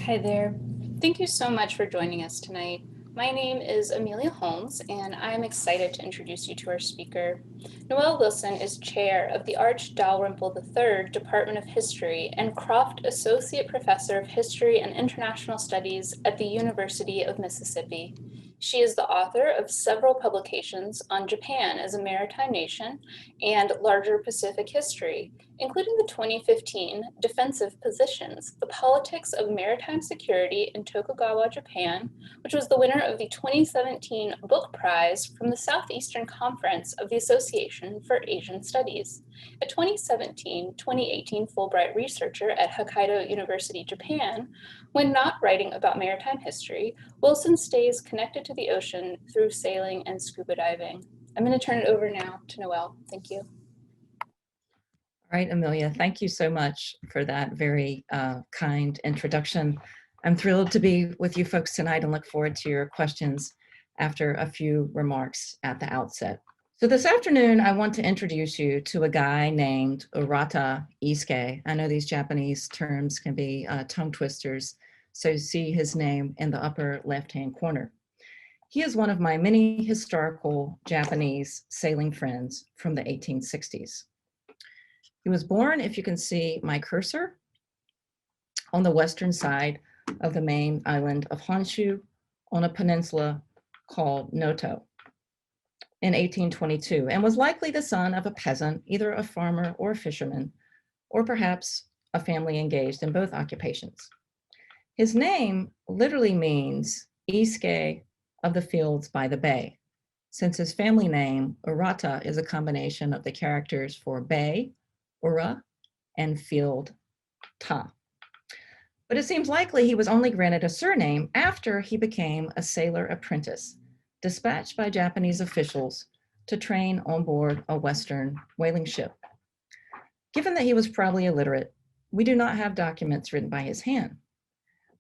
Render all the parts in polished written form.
Hi there. Thank you so much for joining us tonight. My name is Amelia Holmes, and I'm excited to introduce you to our speaker. Noell Wilson is chair of the Arch Dalrymple III Department of History and Croft Associate Professor of History and International Studies at the University of Mississippi. She is the author of several publications on Japan as a maritime nation and larger Pacific history, including the 2015 Defensive Positions, the Politics of Maritime Security in Tokugawa Japan, which was the winner of the 2017 Book Prize from the Southeastern Conference of the Association for Asian Studies, a 2017-2018 Fulbright Researcher at Hokkaido University, Japan. When not writing about maritime history, Wilson stays connected to the ocean through sailing and scuba diving. I'm going to turn it over now to Noell. Thank you. All right, Amelia, thank you so much for that very kind introduction. I'm thrilled to be with you folks tonight and look forward to your questions after a few remarks at the outset. So this afternoon, I want to introduce you to a guy named Erata Isuke. I know these Japanese terms can be tongue twisters, so you see his name in the upper left-hand corner. He is one of my many historical Japanese sailing friends from the 1860s. He was born, if you can see my cursor, on the western side of the main island of Honshu on a peninsula called Noto in 1822, and was likely the son of a peasant, either a farmer or a fisherman, or perhaps a family engaged in both occupations. His name literally means Isuke of the fields by the bay, since his family name, Erata, is a combination of the characters for bay, Ura, and field, Ta. But it seems likely he was only granted a surname after he became a sailor apprentice, dispatched by Japanese officials to train on board a Western whaling ship. Given that he was probably illiterate, we do not have documents written by his hand.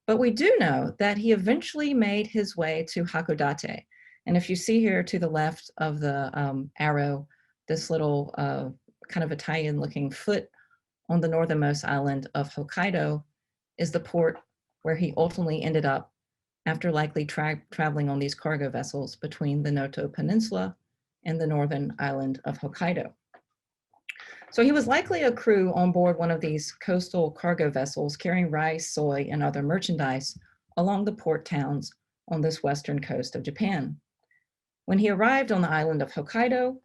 But we do know that he eventually made his way to Hakodate. And if you see here to the left of the arrow, this little kind of Italian-looking foot on the northernmost island of Hokkaido is the port where he ultimately ended up after likely traveling on these cargo vessels between the Noto Peninsula and the northern island of Hokkaido. So he was likely a crew on board one of these coastal cargo vessels carrying rice, soy, and other merchandise along the port towns on this western coast of Japan. When he arrived on the island of Hokkaido,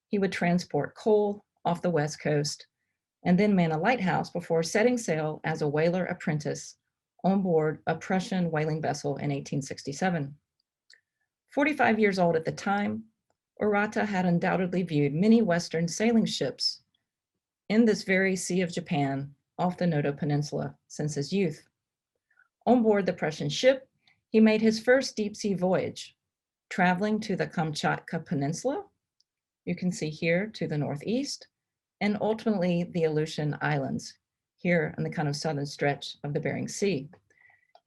he would transport coal off the west coast and then man a lighthouse before setting sail as a whaler apprentice on board a Prussian whaling vessel in 1867. 45 years old at the time, Erata had undoubtedly viewed many Western sailing ships in this very Sea of Japan off the Noto Peninsula since his youth. On board the Prussian ship, he made his first deep sea voyage, traveling to the Kamchatka Peninsula, you can see here to the northeast, and ultimately the Aleutian Islands, here in the kind of southern stretch of the Bering Sea.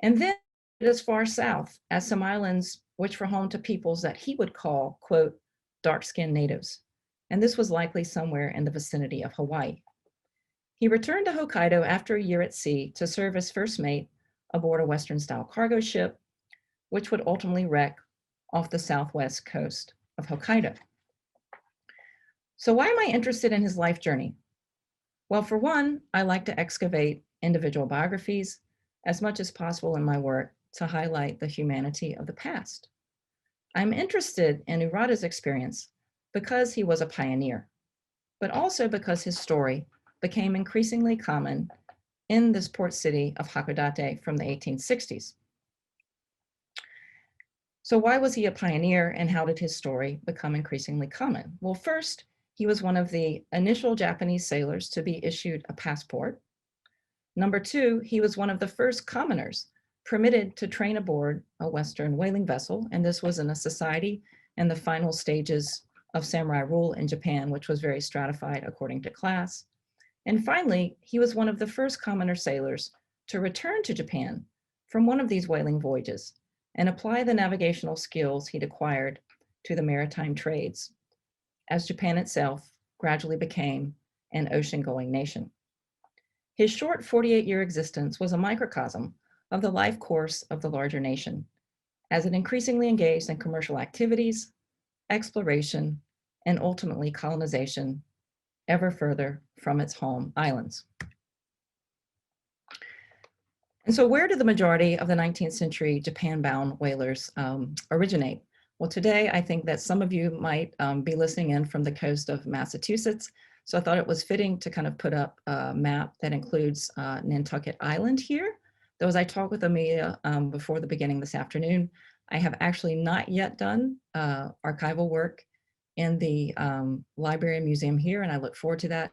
And then as far south as some islands which were home to peoples that he would call, quote, dark-skinned natives. And this was likely somewhere in the vicinity of Hawaii. He returned to Hokkaido after a year at sea to serve as first mate aboard a Western-style cargo ship, which would ultimately wreck off the southwest coast of Hokkaido. So why am I interested in his life journey? Well, for one, I like to excavate individual biographies as much as possible in my work to highlight the humanity of the past. I'm interested in Erata's experience because he was a pioneer, but also because his story became increasingly common in this port city of Hakodate from the 1860s. So why was he a pioneer and how did his story become increasingly common? Well, first, he was one of the initial Japanese sailors to be issued a passport. Number two, he was one of the first commoners permitted to train aboard a Western whaling vessel, and this was in a society in the final stages of samurai rule in Japan, which was very stratified according to class. And finally, he was one of the first commoner sailors to return to Japan from one of these whaling voyages and apply the navigational skills he'd acquired to the maritime trades, as Japan itself gradually became an ocean-going nation. His short 48-year existence was a microcosm of the life course of the larger nation, as it increasingly engaged in commercial activities, exploration, and ultimately colonization ever further from its home islands. And so where did the majority of the 19th century Japan-bound whalers originate? Well, today I think that some of you might be listening in from the coast of Massachusetts. So I thought it was fitting to kind of put up a map that includes Nantucket Island here. Though as I talked with Amelia before the beginning this afternoon, I have actually not yet done archival work in the library and museum here, and I look forward to that.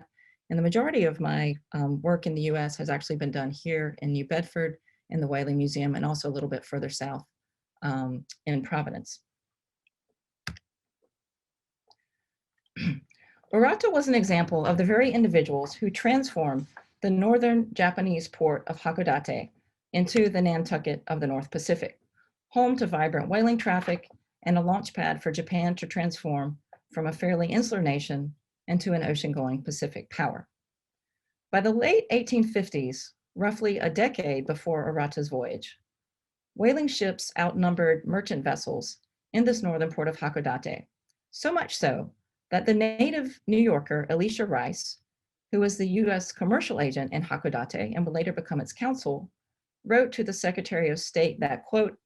And the majority of my work in the US has actually been done here in New Bedford in the Whaling Museum, and also a little bit further south in Providence. Erata was an example of the very individuals who transformed the northern Japanese port of Hakodate into the Nantucket of the North Pacific, home to vibrant whaling traffic and a launch pad for Japan to transform from a fairly insular nation into an ocean-going Pacific power. By the late 1850s, roughly a decade before Erata's voyage, whaling ships outnumbered merchant vessels in this northern port of Hakodate, so much so that the native New Yorker, Elisha Rice, who was the US commercial agent in Hakodate and would later become its consul, wrote to the Secretary of State that, quote,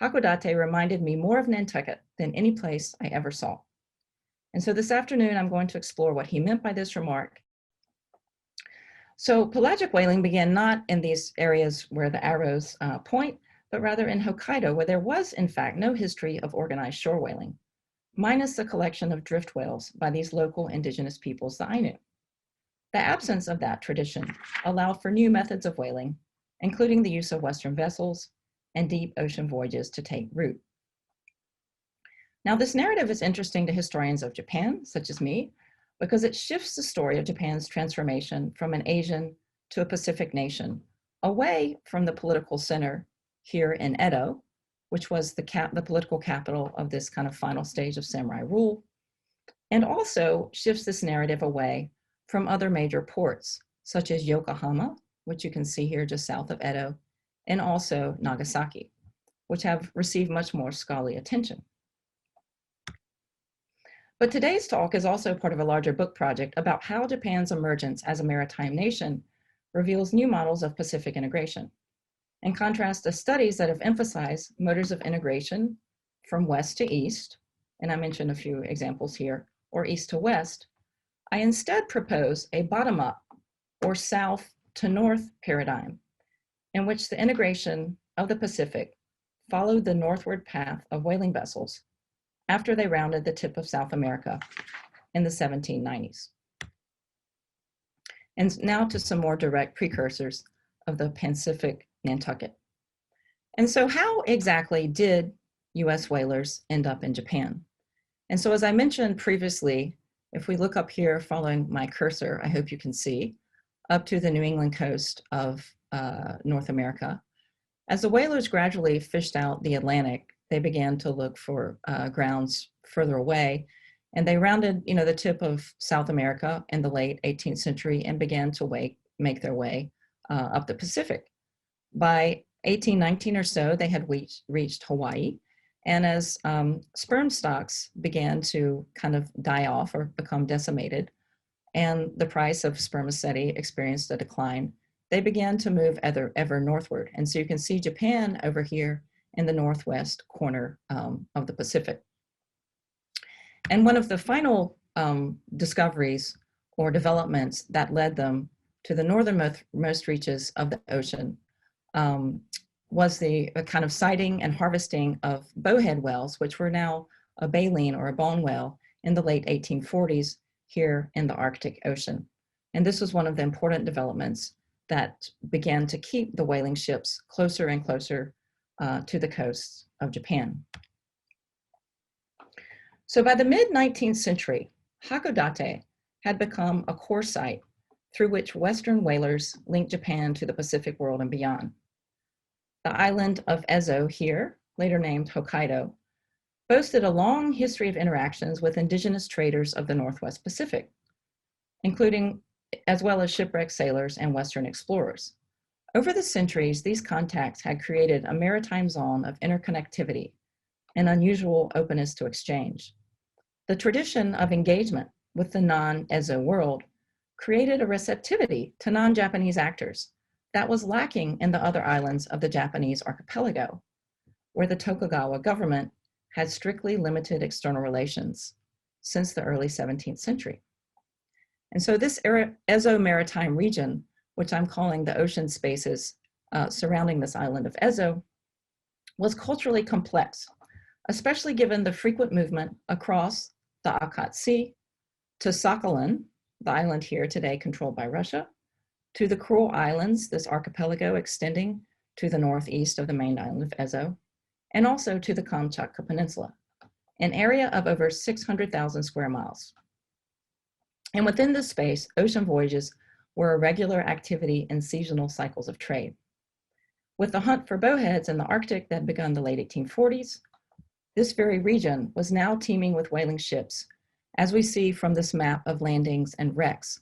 "Hakodate reminded me more of Nantucket than any place I ever saw." And so this afternoon, I'm going to explore what he meant by this remark. So pelagic whaling began not in these areas where the arrows point, but rather in Hokkaido, where there was, in fact, no history of organized shore whaling, minus the collection of drift whales by these local indigenous peoples, the Ainu. The absence of that tradition allowed for new methods of whaling, including the use of Western vessels and deep ocean voyages to take root. Now, this narrative is interesting to historians of Japan, such as me, because it shifts the story of Japan's transformation from an Asian to a Pacific nation, away from the political center here in Edo, which was the political capital of this kind of final stage of samurai rule, and also shifts this narrative away from other major ports, such as Yokohama, which you can see here just south of Edo, and also Nagasaki, which have received much more scholarly attention. But today's talk is also part of a larger book project about how Japan's emergence as a maritime nation reveals new models of Pacific integration. In contrast to studies that have emphasized modes of integration from west to east, and I mentioned a few examples here, or east to west, I instead propose a bottom-up or south to north paradigm in which the integration of the Pacific followed the northward path of whaling vessels after they rounded the tip of South America in the 1790s. And now to some more direct precursors of the Pacific Nantucket. And so how exactly did US whalers end up in Japan? And so as I mentioned previously, if we look up here following my cursor, I hope you can see, up to the New England coast of North America, as the whalers gradually fished out the Atlantic, they began to look for grounds further away, and they rounded, the tip of South America in the late 18th century and began to make their way up the Pacific. By 1819 or so, they had reached Hawaii, and as sperm stocks began to kind of die off or become decimated, and the price of spermaceti experienced a decline, they began to move ever northward. And so you can see Japan over here in the northwest corner of the Pacific. And one of the final discoveries or developments that led them to the northernmost reaches of the ocean was the kind of sighting and harvesting of bowhead whales, which were now a baleen or a bone whale in the late 1840s here in the Arctic Ocean. And this was one of the important developments that began to keep the whaling ships closer and closer to the coasts of Japan. So by the mid-19th century, Hakodate had become a core site through which Western whalers linked Japan to the Pacific world and beyond. The island of Ezo here, later named Hokkaido, boasted a long history of interactions with indigenous traders of the Northwest Pacific, including as well as shipwrecked sailors and Western explorers. Over the centuries, these contacts had created a maritime zone of interconnectivity and unusual openness to exchange. The tradition of engagement with the non-Ezo world created a receptivity to non-Japanese actors that was lacking in the other islands of the Japanese archipelago, where the Tokugawa government had strictly limited external relations since the early 17th century. And so this Ezo maritime region, which I'm calling the ocean spaces surrounding this island of Ezo, was culturally complex, especially given the frequent movement across the Akhat Sea to Sakhalin, the island here today controlled by Russia, to the Kuril Islands, this archipelago extending to the northeast of the main island of Ezo, and also to the Kamchatka Peninsula, an area of over 600,000 square miles. And within this space, ocean voyages were a regular activity in seasonal cycles of trade. With the hunt for bowheads in the Arctic that had begun the late 1840s, this very region was now teeming with whaling ships, as we see from this map of landings and wrecks,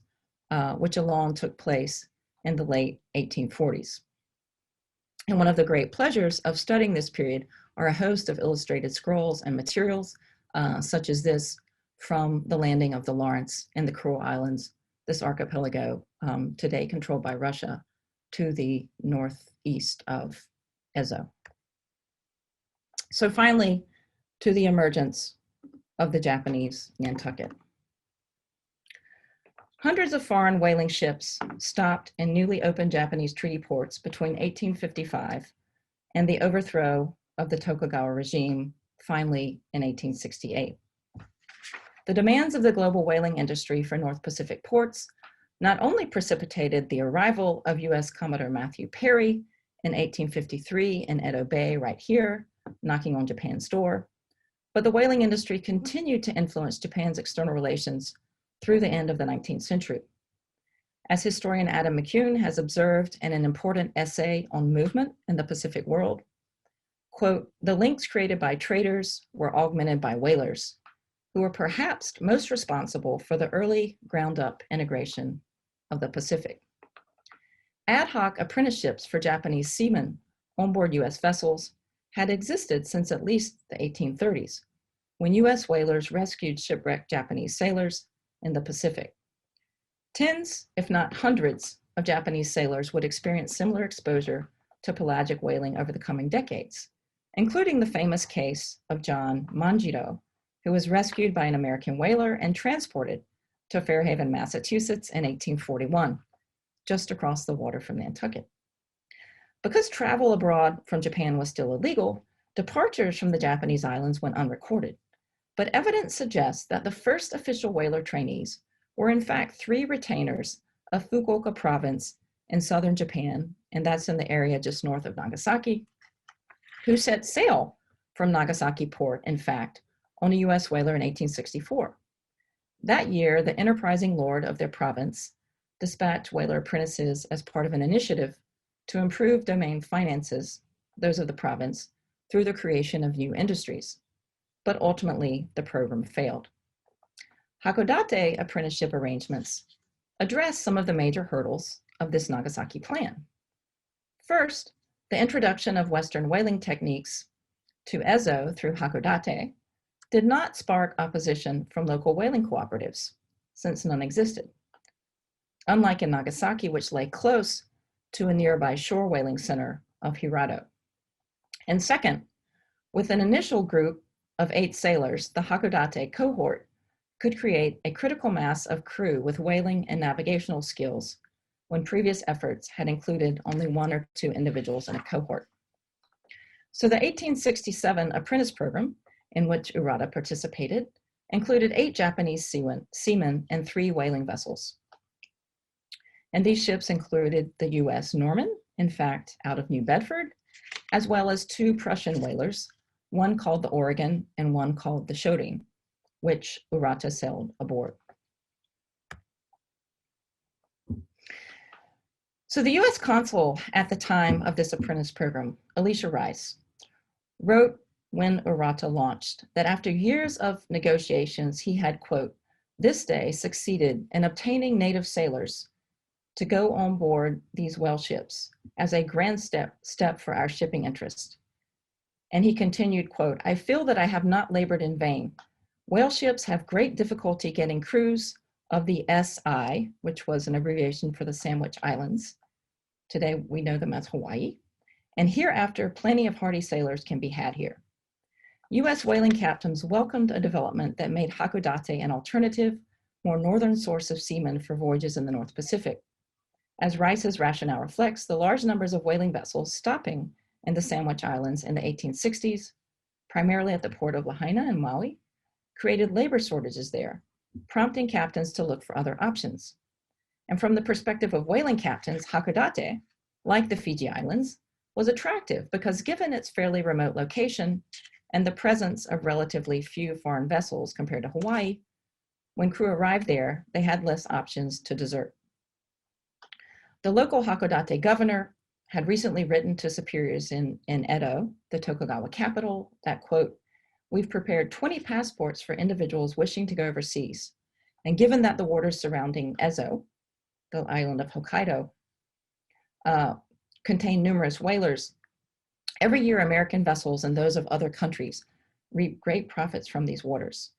which alone took place in the late 1840s. And one of the great pleasures of studying this period are a host of illustrated scrolls and materials, such as this from the landing of the Lawrence in the Kuril Islands, this archipelago today controlled by Russia, to the northeast of Ezo. So finally, to the emergence of the Japanese Nantucket. Hundreds of foreign whaling ships stopped in newly opened Japanese treaty ports between 1855 and the overthrow of the Tokugawa regime, finally in 1868. The demands of the global whaling industry for North Pacific ports not only precipitated the arrival of U.S. Commodore Matthew Perry in 1853 in Edo Bay right here, knocking on Japan's door, but the whaling industry continued to influence Japan's external relations through the end of the 19th century. As historian Adam McCune has observed in an important essay on movement in the Pacific world, quote, "The links created by traders were augmented by whalers, who were perhaps most responsible for the early ground-up integration of the Pacific. Ad hoc apprenticeships for Japanese seamen on board U.S. vessels had existed since at least the 1830s, when U.S. whalers rescued shipwrecked Japanese sailors in the Pacific. Tens, if not hundreds, of Japanese sailors would experience similar exposure to pelagic whaling over the coming decades, including the famous case of John Manjiro, who was rescued by an American whaler and transported to Fairhaven, Massachusetts in 1841, just across the water from Nantucket. Because travel abroad from Japan was still illegal, departures from the Japanese islands went unrecorded. But evidence suggests that the first official whaler trainees were in fact 3 retainers of Fukuoka province in southern Japan, and that's in the area just north of Nagasaki, who set sail from Nagasaki port, in fact, on a U.S. whaler in 1864. That year, the enterprising lord of their province dispatched whaler apprentices as part of an initiative to improve domain finances, those of the province, through the creation of new industries. But ultimately, the program failed. Hakodate apprenticeship arrangements address some of the major hurdles of this Nagasaki plan. First, the introduction of Western whaling techniques to Ezo through Hakodate did not spark opposition from local whaling cooperatives, since none existed. Unlike in Nagasaki, which lay close to a nearby shore whaling center of Hirado. And second, with an initial group of 8 sailors, the Hakodate cohort could create a critical mass of crew with whaling and navigational skills when previous efforts had included only 1 or 2 individuals in a cohort. So the 1867 apprentice program, in which Erata participated, included 8 Japanese seamen and 3 whaling vessels. And these ships included the U.S. Norman, in fact, out of New Bedford, as well as 2 Prussian whalers, one called the Oregon and one called the Shorin, which Erata sailed aboard. So the U.S. consul at the time of this apprentice program, Elisha Rice, wrote when Erata launched that after years of negotiations, he had, quote, "this day succeeded in obtaining native sailors to go on board these whale ships as a grand step for our shipping interest. And he continued, quote, "I feel that I have not labored in vain. Whale ships have great difficulty getting crews of the SI, which was an abbreviation for the Sandwich Islands. Today we know them as Hawaii. And hereafter, plenty of hardy sailors can be had here." US whaling captains welcomed a development that made Hakodate an alternative, more northern source of seamen for voyages in the North Pacific. As Rice's rationale reflects, the large numbers of whaling vessels stopping in the Sandwich Islands in the 1860s, primarily at the port of Lahaina and Maui, created labor shortages there, prompting captains to look for other options. And from the perspective of whaling captains, Hakodate, like the Fiji Islands, was attractive because given its fairly remote location and the presence of relatively few foreign vessels compared to Hawaii, when crew arrived there, they had less options to desert. The local Hakodate governor had recently written to superiors in Edo, the Tokugawa capital, that, quote, "We've prepared 20 passports for individuals wishing to go overseas. And given that the waters surrounding Ezo, the island of Hokkaido, contain numerous whalers, every year American vessels and those of other countries reap great profits from these waters.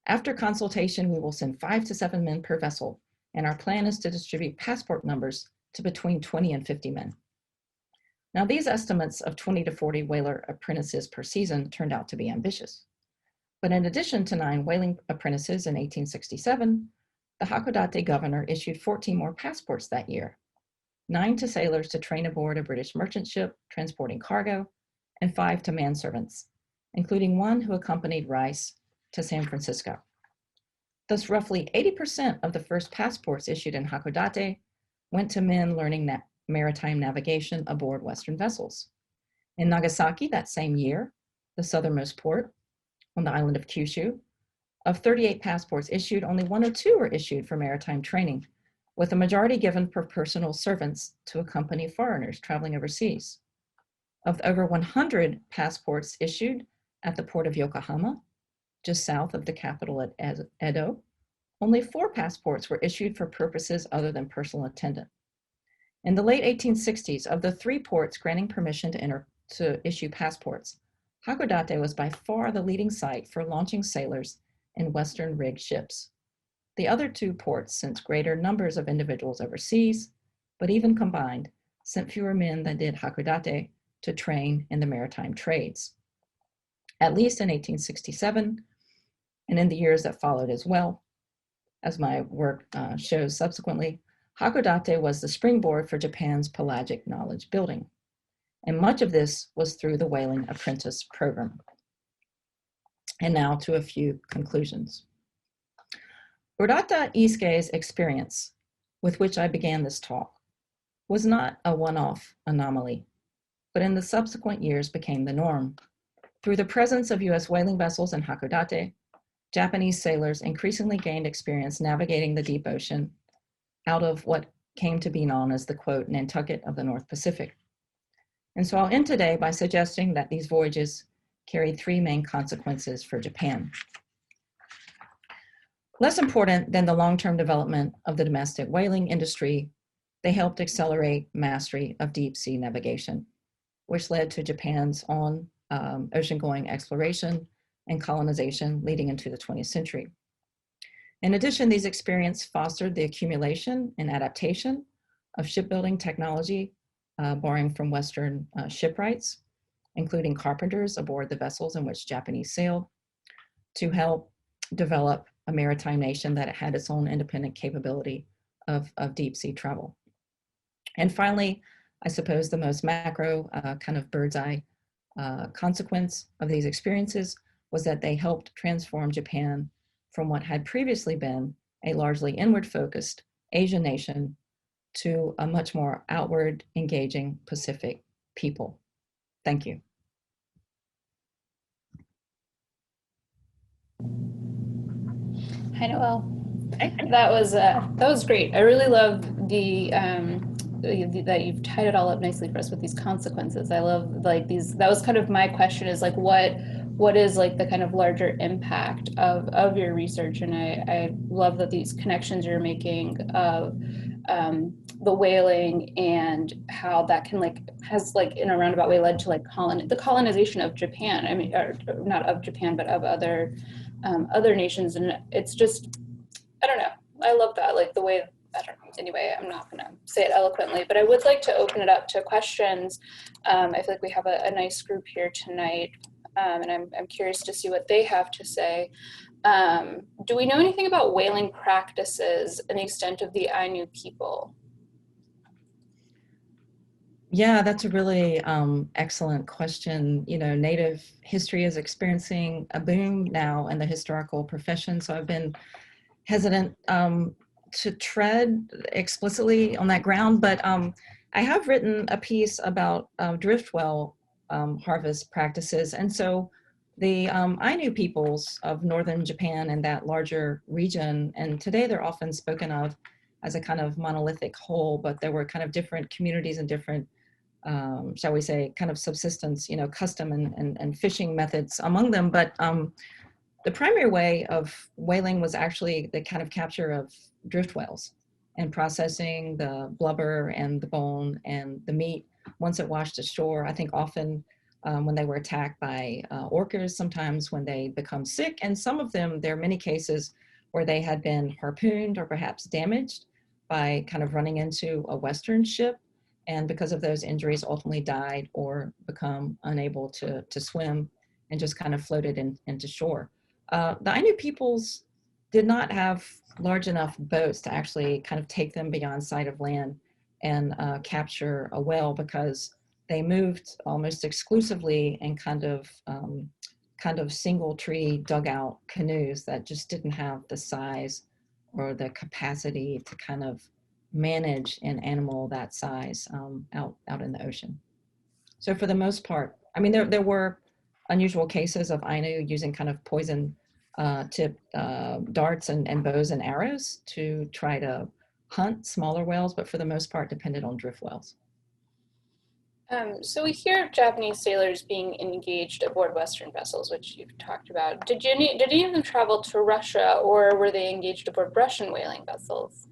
After consultation, we will send 5 to 7 men per vessel, and our plan is to distribute passport numbers to between 20 and 50 men." Now, these estimates of 20 to 40 whaler apprentices per season turned out to be ambitious. But in addition to 9 whaling apprentices in 1867, the Hakodate governor issued 14 more passports that year, 9 to sailors to train aboard a British merchant ship transporting cargo, and 5 to manservants, including one who accompanied Rice to San Francisco. Thus, roughly 80% of the first passports issued in Hakodate went to men learning maritime navigation aboard Western vessels. In Nagasaki that same year, the southernmost port on the island of Kyushu, of 38 passports issued, only 1 or 2 were issued for maritime training, with a majority given for personal servants to accompany foreigners traveling overseas. Of over 100 passports issued at the port of Yokohama, just south of the capital at Edo, only 4 passports were issued for purposes other than personal attendant. In the late 1860s, of the 3 ports granting permission to issue passports, Hakodate was by far the leading site for launching sailors in Western rigged ships. The other 2 ports sent greater numbers of individuals overseas, but even combined, sent fewer men than did Hakodate to train in the maritime trades. At least in 1867, and in the years that followed as well, as my work shows subsequently, Hakodate was the springboard for Japan's pelagic knowledge building. And much of this was through the whaling apprentice program. And now to a few conclusions. Erata Isuke's experience, with which I began this talk, was not a one-off anomaly, but in the subsequent years became the norm. Through the presence of US whaling vessels in Hakodate, Japanese sailors increasingly gained experience navigating the deep ocean out of what came to be known as the, quote, Nantucket of the North Pacific. And so I'll end today by suggesting that these voyages carried 3 main consequences for Japan. Less important than the long-term development of the domestic whaling industry, they helped accelerate mastery of deep sea navigation, which led to Japan's own ocean-going exploration and colonization leading into the 20th century. In addition, these experiences fostered the accumulation and adaptation of shipbuilding technology borrowing from Western shipwrights, including carpenters aboard the vessels in which Japanese sailed, to help develop a maritime nation that had its own independent capability of deep sea travel. And finally, I suppose the most macro kind of bird's eye consequence of these experiences was that they helped transform Japan from what had previously been a largely inward-focused Asian nation to a much more outward, engaging Pacific people. Thank you. Hi, Noelle. That was great. I really love that you've tied it all up nicely for us with these consequences. I love like these. That was kind of my question: is like what is like the kind of larger impact of your research? And I love that these connections you're making of the whaling and how that can has in a roundabout way led to the colonization of Japan. I mean, or not of Japan, but of other nations. And it's just, I don't know. I love that, the way, I don't know. Anyway, I'm not gonna say it eloquently, but I would like to open it up to questions. I feel like we have a nice group here tonight, and I'm curious to see what they have to say. Do we know anything about whaling practices and the extent of the Ainu people? Yeah, that's a really excellent question. You know, Native history is experiencing a boom now in the historical profession, so I've been hesitant to tread explicitly on that ground, but I have written a piece about driftwell harvest practices. And so the Ainu peoples of northern Japan and that larger region, and today they're often spoken of as a kind of monolithic whole, but there were kind of different communities and different, shall we say, kind of subsistence, you know, custom and fishing methods among them. But the primary way of whaling was actually the kind of capture of drift whales and processing the blubber and the bone and the meat once it washed ashore. I think often when they were attacked by orcas, sometimes when they become sick, and some of them, there are many cases where they had been harpooned or perhaps damaged by kind of running into a Western ship, and because of those injuries ultimately died or become unable to swim and just kind of floated into shore. The Ainu peoples did not have large enough boats to actually kind of take them beyond sight of land and capture a whale, because they moved almost exclusively in kind of single tree dugout canoes that just didn't have the size or the capacity to kind of manage an animal that size out in the ocean. So for the most part, I mean, there were unusual cases of Ainu using kind of poison tipped darts and bows and arrows to try to hunt smaller whales, but for the most part depended on drift whales. So we hear of Japanese sailors being engaged aboard Western vessels, which you've talked about. Did any of them travel to Russia, or were they engaged aboard Russian whaling vessels?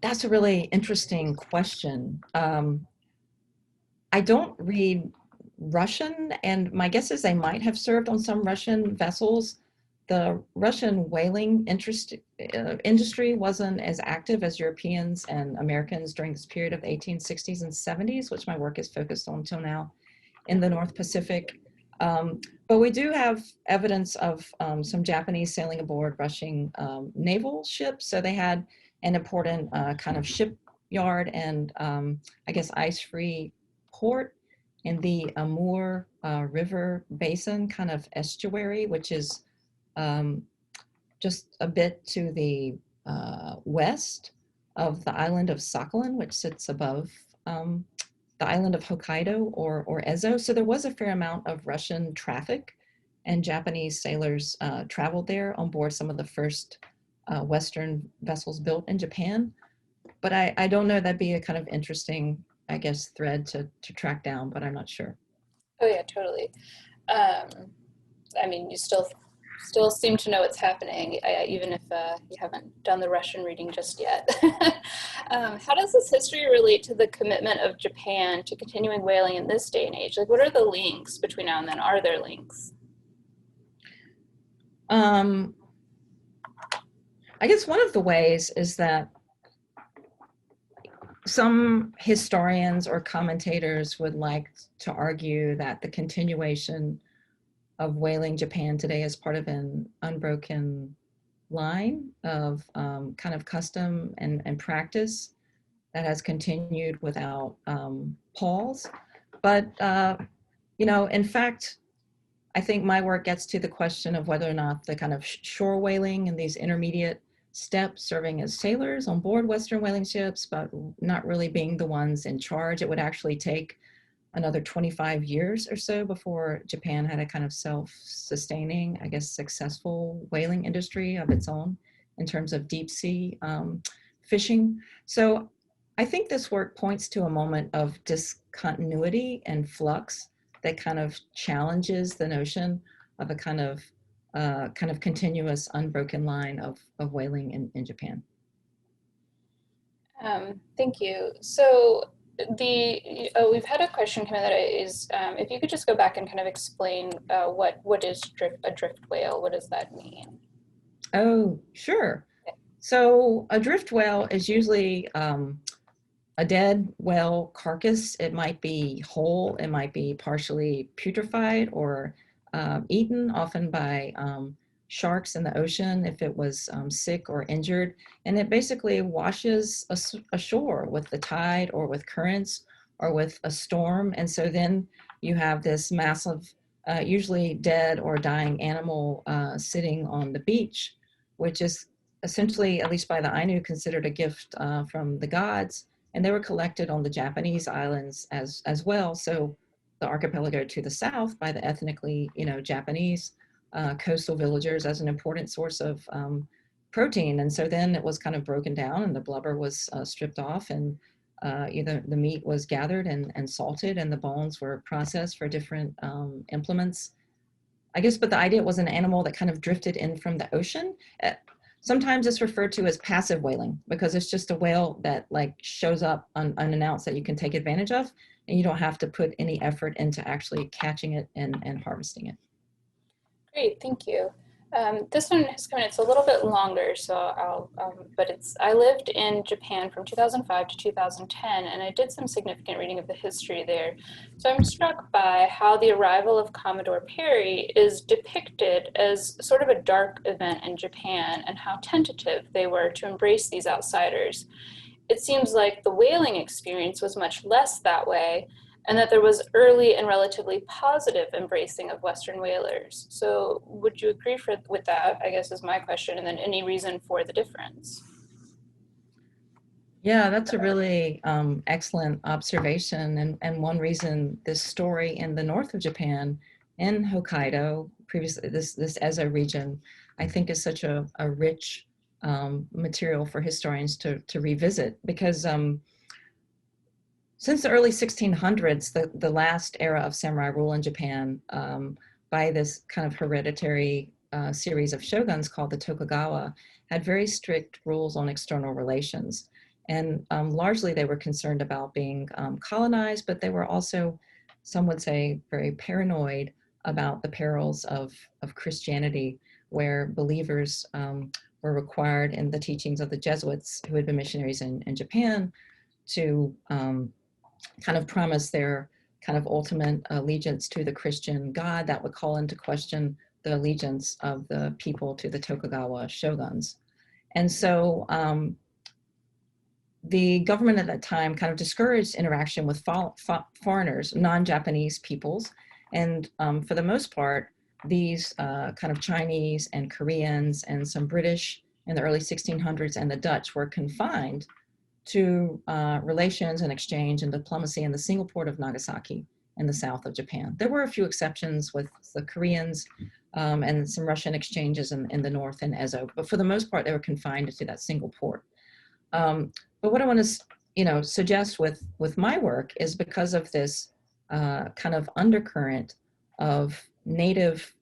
That's a really interesting question. I don't read Russian, and my guess is they might have served on some Russian vessels. The Russian whaling industry wasn't as active as Europeans and Americans during this period of the 1860s and 70s, which my work is focused on till now in the North Pacific. But we do have evidence of some Japanese sailing aboard Russian naval ships. So they had an important kind of shipyard and I guess ice-free port in the Amur River Basin kind of estuary, which is just a bit to the west of the island of Sakhalin, which sits above the island of Hokkaido or Ezo. So there was a fair amount of Russian traffic, and Japanese sailors traveled there on board some of the first Western vessels built in Japan. But I don't know, that'd be a kind of interesting, I guess, thread to track down, but I'm not sure. Oh yeah, totally. I mean, you still seem to know what's happening, even if you haven't done the Russian reading just yet. How does this history relate to the commitment of Japan to continuing whaling in this day and age? Like, what are the links between now and then? Are there links? I guess one of the ways is that some historians or commentators would like to argue that the continuation of whaling Japan today is part of an unbroken line of kind of custom and practice that has continued without pause. But, you know, in fact, I think my work gets to the question of whether or not the kind of shore whaling and these intermediate steps serving as sailors on board Western whaling ships, but not really being the ones in charge. It would actually take another 25 years or so before Japan had a kind of self-sustaining, I guess, successful whaling industry of its own in terms of deep sea fishing. So I think this work points to a moment of discontinuity and flux that kind of challenges the notion of a kind of continuous, unbroken line of whaling in Japan. Thank you. So we've had a question come in that is if you could just go back and kind of explain what is a drift whale? What does that mean? Oh, sure. So a drift whale is usually a dead whale carcass. It might be whole, it might be partially putrefied or eaten, often by sharks in the ocean if it was sick or injured. And it basically washes ashore with the tide or with currents or with a storm. And so then you have this massive, usually dead or dying animal sitting on the beach, which is essentially, at least by the Ainu, considered a gift from the gods, and they were collected on the Japanese islands as well. So the archipelago to the south by the ethnically, Japanese coastal villagers as an important source of protein. And so then it was kind of broken down, and the blubber was stripped off, and either the meat was gathered and salted, and the bones were processed for different implements, I guess. But the idea was an animal that kind of drifted in from the ocean. Sometimes it's referred to as passive whaling because it's just a whale that like shows up unannounced that you can take advantage of, and you don't have to put any effort into actually catching it and harvesting it. Great, thank you. This one has come in, it's a little bit longer, so I lived in Japan from 2005 to 2010, and I did some significant reading of the history there. So I'm struck by how the arrival of Commodore Perry is depicted as sort of a dark event in Japan and how tentative they were to embrace these outsiders. It seems like the whaling experience was much less that way, and that there was early and relatively positive embracing of Western whalers. So would you agree with that, I guess is my question, and then any reason for the difference? Yeah, that's a really excellent observation. And one reason this story in the north of Japan, in Hokkaido, previously this Ezo region, I think is such a rich material for historians to revisit, because since the early 1600s, the last era of samurai rule in Japan, by this kind of hereditary series of shoguns called the Tokugawa, had very strict rules on external relations. And largely they were concerned about being colonized, but they were also, some would say, very paranoid about the perils of Christianity, where believers were required in the teachings of the Jesuits, who had been missionaries in Japan, to kind of promise their kind of ultimate allegiance to the Christian God that would call into question the allegiance of the people to the Tokugawa Shoguns. And so the government at that time kind of discouraged interaction with foreigners, non-Japanese peoples. And for the most part, these kind of Chinese and Koreans and some British in the early 1600s and the Dutch were confined to relations and exchange and diplomacy in the single port of Nagasaki in the south of Japan. There were a few exceptions with the Koreans and some Russian exchanges in the north in Ezo, but for the most part, they were confined to that single port. But what I want to, suggest with my work is, because of this kind of undercurrent of native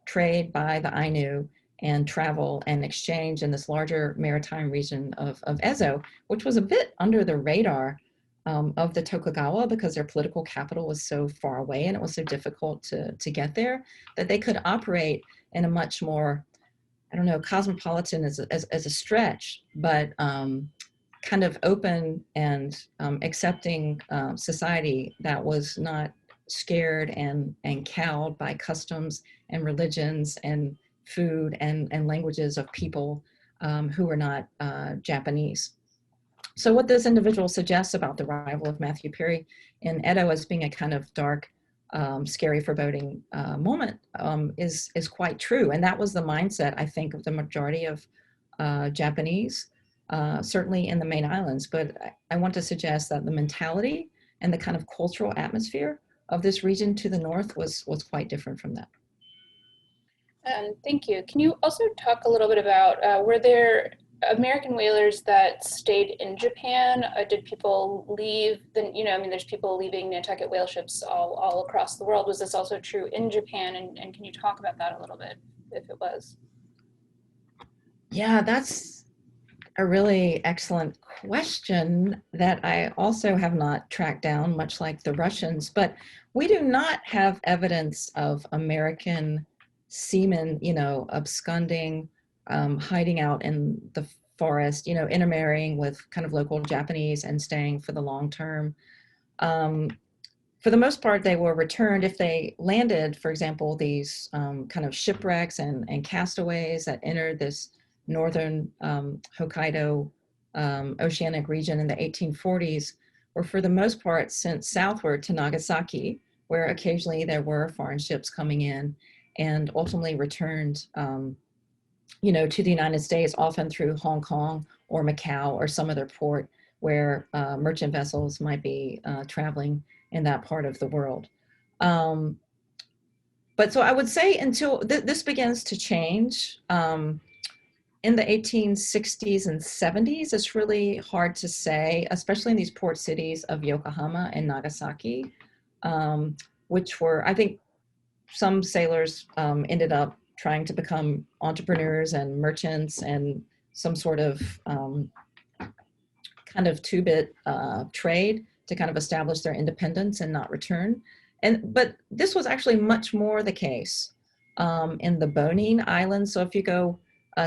trade by the Ainu and travel and exchange in this larger maritime region of Ezo, which was a bit under the radar of the Tokugawa because their political capital was so far away and it was so difficult to get there, that they could operate in a much more, I don't know, cosmopolitan as a stretch, but kind of open and accepting society that was not scared and cowed by customs and religions and food and languages of people who were not Japanese. So what this individual suggests about the arrival of Matthew Perry in Edo as being a kind of dark, scary, foreboding moment is quite true. And that was the mindset, I think, of the majority of Japanese, certainly in the main islands. But I want to suggest that the mentality and the kind of cultural atmosphere of this region to the north was quite different from that. Thank you. Can you also talk a little bit about, were there American whalers that stayed in Japan? Did people leave, there's people leaving Nantucket whale ships all across the world. Was this also true in Japan? And can you talk about that a little bit, if it was? Yeah, that's A really excellent question that I also have not tracked down, much like the Russians, but we do not have evidence of American seamen, absconding, hiding out in the forest, intermarrying with kind of local Japanese and staying for the long term. Um, for the most part, they were returned if they landed, for example, these kind of shipwrecks and castaways that entered this northern Hokkaido oceanic region in the 1840s, were for the most part sent southward to Nagasaki, where occasionally there were foreign ships coming in, and ultimately returned, to the United States, often through Hong Kong or Macau or some other port where merchant vessels might be traveling in that part of the world. But so I would say until this begins to change in the 1860s and 70s, it's really hard to say, especially in these port cities of Yokohama and Nagasaki, which were, I think, some sailors ended up trying to become entrepreneurs and merchants and some sort of kind of two-bit trade to kind of establish their independence and not return. But this was actually much more the case in the Bonin Islands. So if you go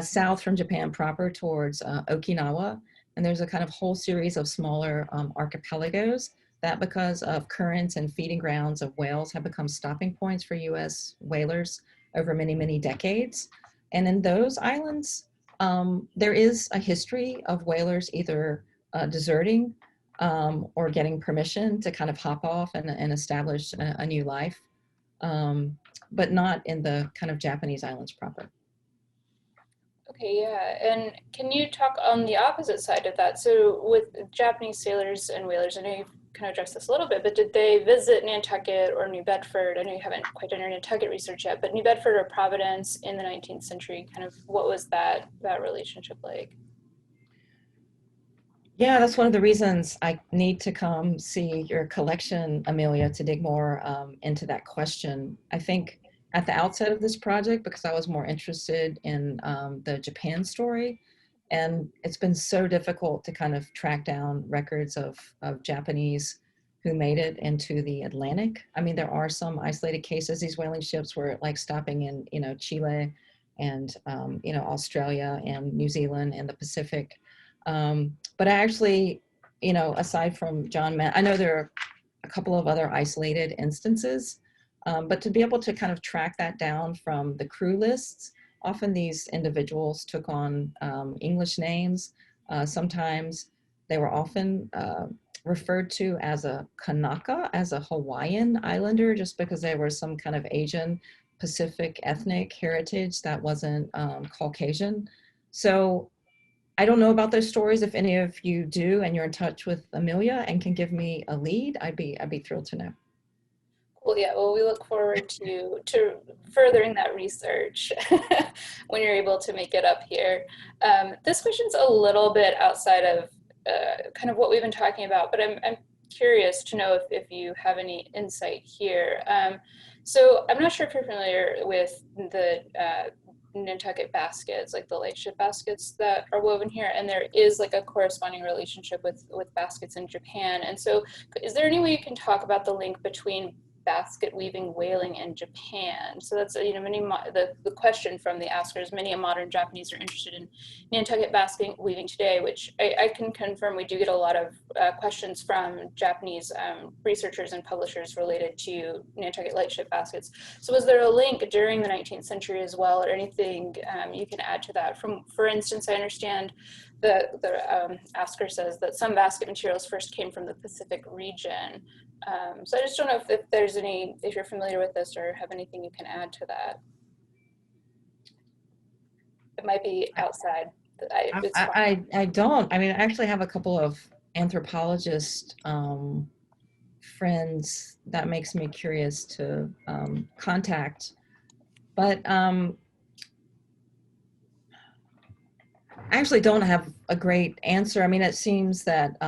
south from Japan proper towards Okinawa, and there's a kind of whole series of smaller archipelagos that, because of currents and feeding grounds of whales, have become stopping points for US whalers over many, many decades. And in those islands, there is a history of whalers either deserting or getting permission to kind of hop off and establish a new life, but not in the kind of Japanese islands proper. Okay, yeah. And can you talk on the opposite side of that? So with Japanese sailors and whalers, I know you've kind of addressed this a little bit, but did they visit Nantucket or New Bedford? I know you haven't quite done your Nantucket research yet, but New Bedford or Providence in the 19th century, kind of what was that relationship like? Yeah, that's one of the reasons I need to come see your collection, Amelia, to dig more into that question. I think at the outset of this project, because I was more interested in the Japan story, and it's been so difficult to kind of track down records of Japanese who made it into the Atlantic. I mean, there are some isolated cases. These whaling ships were like stopping in, Chile and, Australia and New Zealand and the Pacific. But I actually, aside from John Mann, I know there are a couple of other isolated instances, but to be able to kind of track that down from the crew lists, often these individuals took on English names. Sometimes they were often referred to as a Kanaka, as a Hawaiian islander, just because they were some kind of Asian Pacific ethnic heritage that wasn't Caucasian. So I don't know about those stories. If any of you do and you're in touch with Amelia and can give me a lead, I'd be thrilled to know. Well, yeah, well, we look forward to furthering that research when you're able to make it up here. This question's a little bit outside of kind of what we've been talking about, but I'm curious to know if you have any insight here. So I'm not sure if you're familiar with the Nantucket baskets, like the lightship baskets that are woven here, and there is like a corresponding relationship with baskets in Japan. And so is there any way you can talk about the link between basket weaving whaling in Japan? So that's the question from the askers. Many modern Japanese are interested in Nantucket basket weaving today, which I can confirm we do get a lot of questions from Japanese researchers and publishers related to Nantucket lightship baskets. So was there a link during the 19th century as well, or anything you can add to that? For instance, I understand the asker says that some basket materials first came from the Pacific region. So I just don't know if you're familiar with this or have anything you can add to that. It might be outside. I don't. I mean, I actually have a couple of anthropologist friends that makes me curious to contact. But I actually don't have a great answer. I mean, it seems that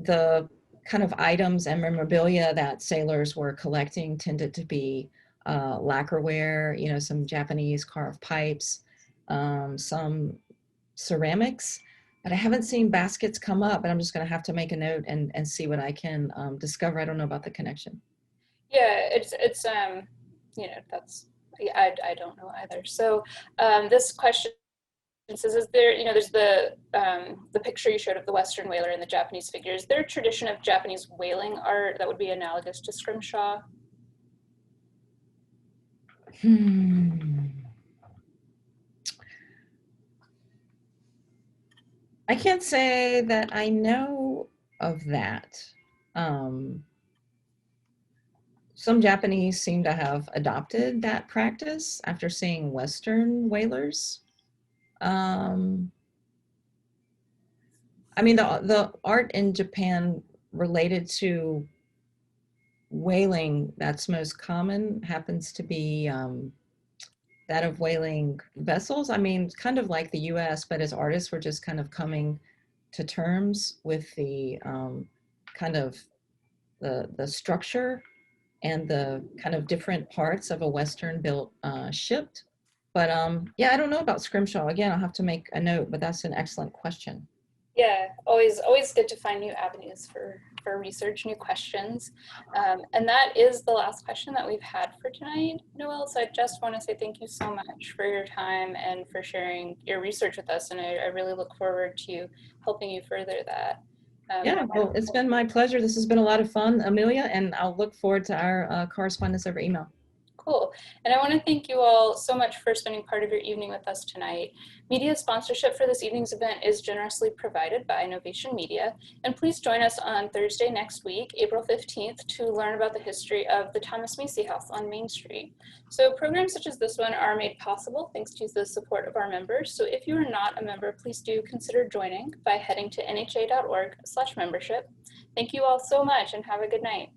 the kind of items and memorabilia that sailors were collecting tended to be lacquerware, some Japanese carved pipes, some ceramics, but I haven't seen baskets come up, and I'm just going to have to make a note and see what I can discover. I don't know about the connection. Yeah, it's you know, that's, yeah, I don't know either. So this question says, is there, you know, there's the picture you showed of the Western whaler and the Japanese figures. Is there a tradition of Japanese whaling art that would be analogous to scrimshaw? I can't say that I know of that. Some Japanese seem to have adopted that practice after seeing Western whalers. I mean, the art in Japan related to whaling that's most common happens to be that of whaling vessels. I mean, kind of like the US, but as artists, we're just kind of coming to terms with the kind of the structure and the kind of different parts of a Western built ship. But yeah, I don't know about scrimshaw. Again, I'll have to make a note, but that's an excellent question. Yeah, always good to find new avenues for research, new questions. And that is the last question that we've had for tonight, Noel. So I just want to say thank you so much for your time and for sharing your research with us. And I really look forward to helping you further that. Yeah, well, it's been my pleasure. This has been a lot of fun, Amelia, and I'll look forward to our correspondence over email. Cool. And I want to thank you all so much for spending part of your evening with us tonight. Media sponsorship for this evening's event is generously provided by Innovation Media. And please join us on Thursday next week, April 15th, to learn about the history of the Thomas Macy House on Main Street. So programs such as this one are made possible thanks to the support of our members. So if you are not a member, please do consider joining by heading to nha.org/membership. Thank you all so much and have a good night.